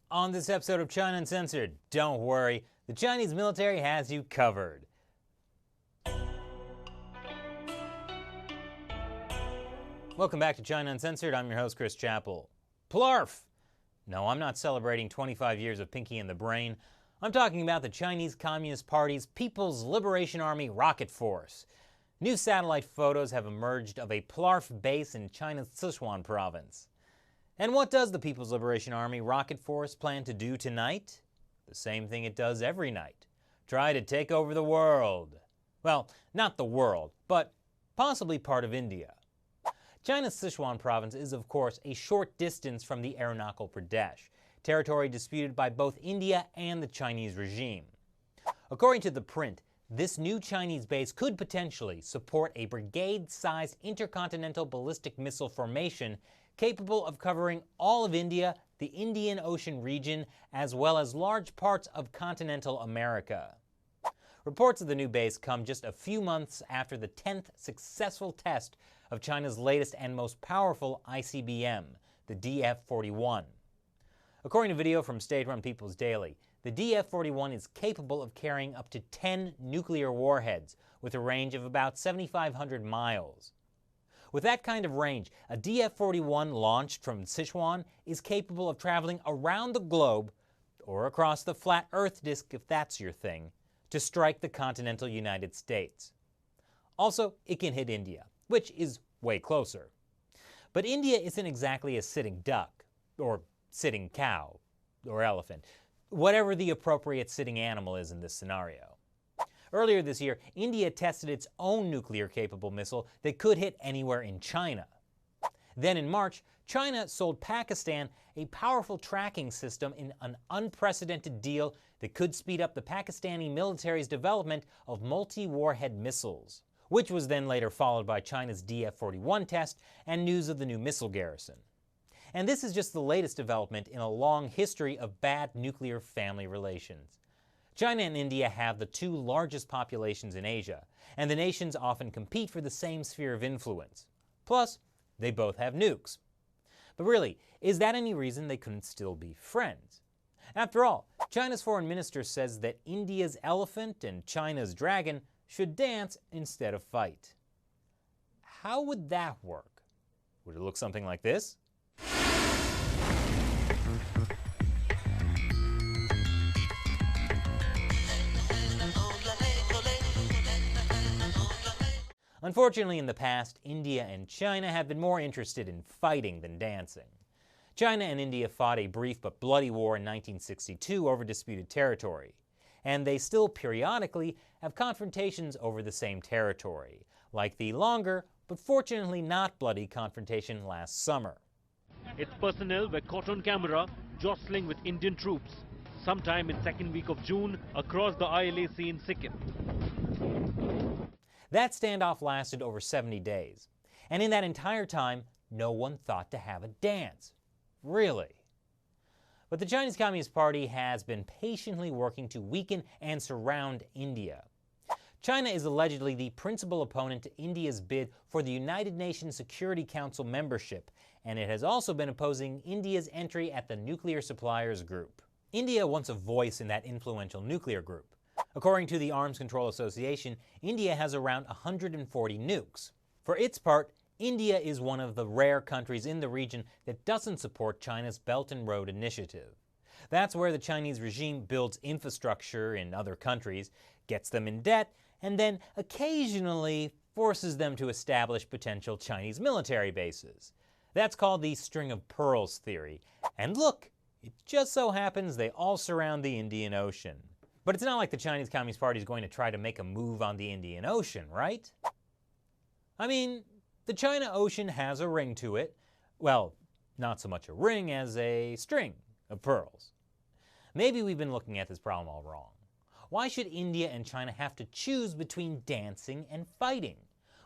On this episode of China Uncensored, don't worry, the Chinese military has you covered. Welcome back to China Uncensored. I'm your host, Chris Chappell. Plarf! No, I'm not celebrating 25 years of Pinky and the Brain. I'm talking about the Chinese Communist Party's People's Liberation Army Rocket Force. New satellite photos have emerged of a Plarf base in China's Sichuan province. And what does the People's Liberation Army Rocket Force plan to do tonight? The same thing it does every night. Try to take over the world. Well, not the world, but possibly part of India. China's Sichuan province is, of course, a short distance from the Arunachal Pradesh, territory disputed by both India and the Chinese regime. According to The Print, this new Chinese base could potentially support a brigade-sized intercontinental ballistic missile formation capable of covering all of India, the Indian Ocean region, as well as large parts of continental America. Reports of the new base come just a few months after the 10th successful test of China's latest and most powerful ICBM, the DF-41. According to video from state-run People's Daily, the DF-41 is capable of carrying up to 10 nuclear warheads with a range of about 7,500 miles. With that kind of range, a DF-41 launched from Sichuan is capable of traveling around the globe, or across the flat Earth disk if that's your thing, to strike the continental United States. Also, it can hit India, which is way closer. But India isn't exactly a sitting duck, or sitting cow, or elephant, whatever the appropriate sitting animal is in this scenario. Earlier this year, India tested its own nuclear-capable missile that could hit anywhere in China. Then in March, China sold Pakistan a powerful tracking system in an unprecedented deal that could speed up the Pakistani military's development of multi-warhead missiles, which was then later followed by China's DF-41 test and news of the new missile garrison. And this is just the latest development in a long history of bad nuclear family relations. China and India have the two largest populations in Asia, and the nations often compete for the same sphere of influence. Plus, they both have nukes. But really, is that any reason they couldn't still be friends? After all, China's foreign minister says that India's elephant and China's dragon should dance instead of fight. How would that work? Would it look something like this? Unfortunately, in the past, India and China have been more interested in fighting than dancing. China and India fought a brief but bloody war in 1962 over disputed territory, and they still periodically have confrontations over the same territory, like the longer, but fortunately not bloody confrontation last summer. Its personnel were caught on camera jostling with Indian troops, sometime in second week of June across the ILAC in Sikkim. That standoff lasted over 70 days, and in that entire time, no one thought to have a dance. Really. But the Chinese Communist Party has been patiently working to weaken and surround India. China is allegedly the principal opponent to India's bid for the United Nations Security Council membership, and it has also been opposing India's entry at the Nuclear Suppliers Group. India wants a voice in that influential nuclear group. According to the Arms Control Association, India has around 140 nukes. For its part, India is one of the rare countries in the region that doesn't support China's Belt and Road Initiative. That's where the Chinese regime builds infrastructure in other countries, gets them in debt, and then occasionally forces them to establish potential Chinese military bases. That's called the string of pearls theory. And look, it just so happens they all surround the Indian Ocean. But it's not like the Chinese Communist Party is going to try to make a move on the Indian Ocean, right? I mean, the China Ocean has a ring to it. Well, not so much a ring as a string of pearls. Maybe we've been looking at this problem all wrong. Why should India and China have to choose between dancing and fighting,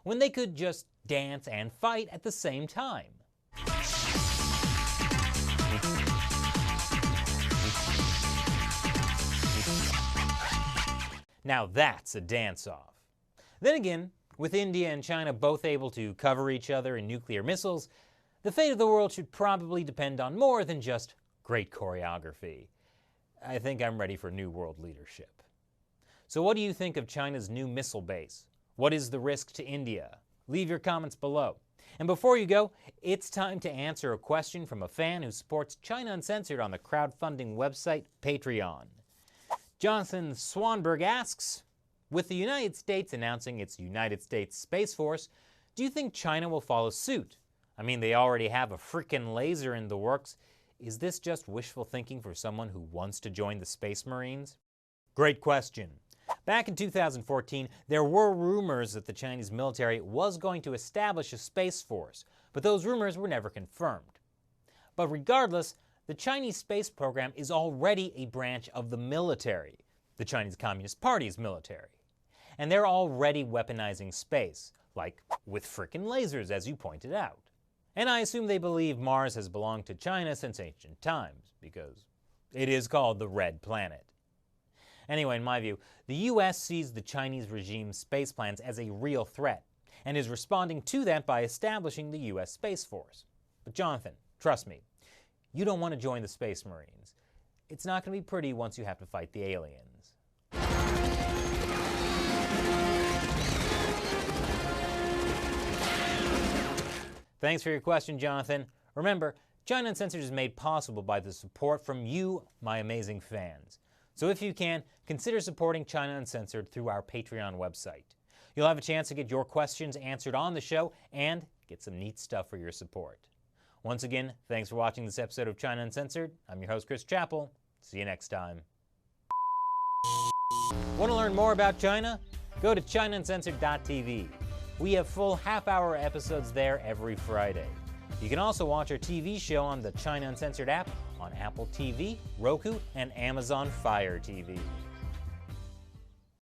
when they could just dance and fight at the same time? Now that's a dance-off. Then again, with India and China both able to cover each other in nuclear missiles, the fate of the world should probably depend on more than just Great choreography. I think I'm ready for new world leadership. So what do you think of China's new missile base? What is the risk to India? Leave your comments below. And before you go, it's time to answer a question from a fan who supports China Uncensored on the crowdfunding website Patreon. Jonathan Swanberg asks, with the United States announcing its United States Space Force, do you think China will follow suit? I mean, they already have a frickin' laser in the works. Is this just wishful thinking for someone who wants to join the Space Marines? Great question. Back in 2014, there were rumors that the Chinese military was going to establish a space force, but those rumors were never confirmed. But regardless, the Chinese space program is already a branch of the military, the Chinese Communist Party's military. And they're already weaponizing space, like with frickin' lasers, as you pointed out. And I assume they believe Mars has belonged to China since ancient times, because it is called the Red Planet. Anyway, in my view, the US sees the Chinese regime's space plans as a real threat, and is responding to that by establishing the US Space Force. But Jonathan, trust me, you don't want to join the Space Marines. It's not going to be pretty once you have to fight the aliens. Thanks for your question, Jonathan. Remember, China Uncensored is made possible by the support from you, my amazing fans. So if you can, consider supporting China Uncensored through our Patreon website. You'll have a chance to get your questions answered on the show and get some neat stuff for your support. Once again, thanks for watching this episode of China Uncensored. I'm your host, Chris Chappell. See you next time. Want to learn more about China? Go to ChinaUncensored.tv. We have full half-hour episodes there every Friday. You can also watch our TV show on the China Uncensored app on Apple TV, Roku, and Amazon Fire TV.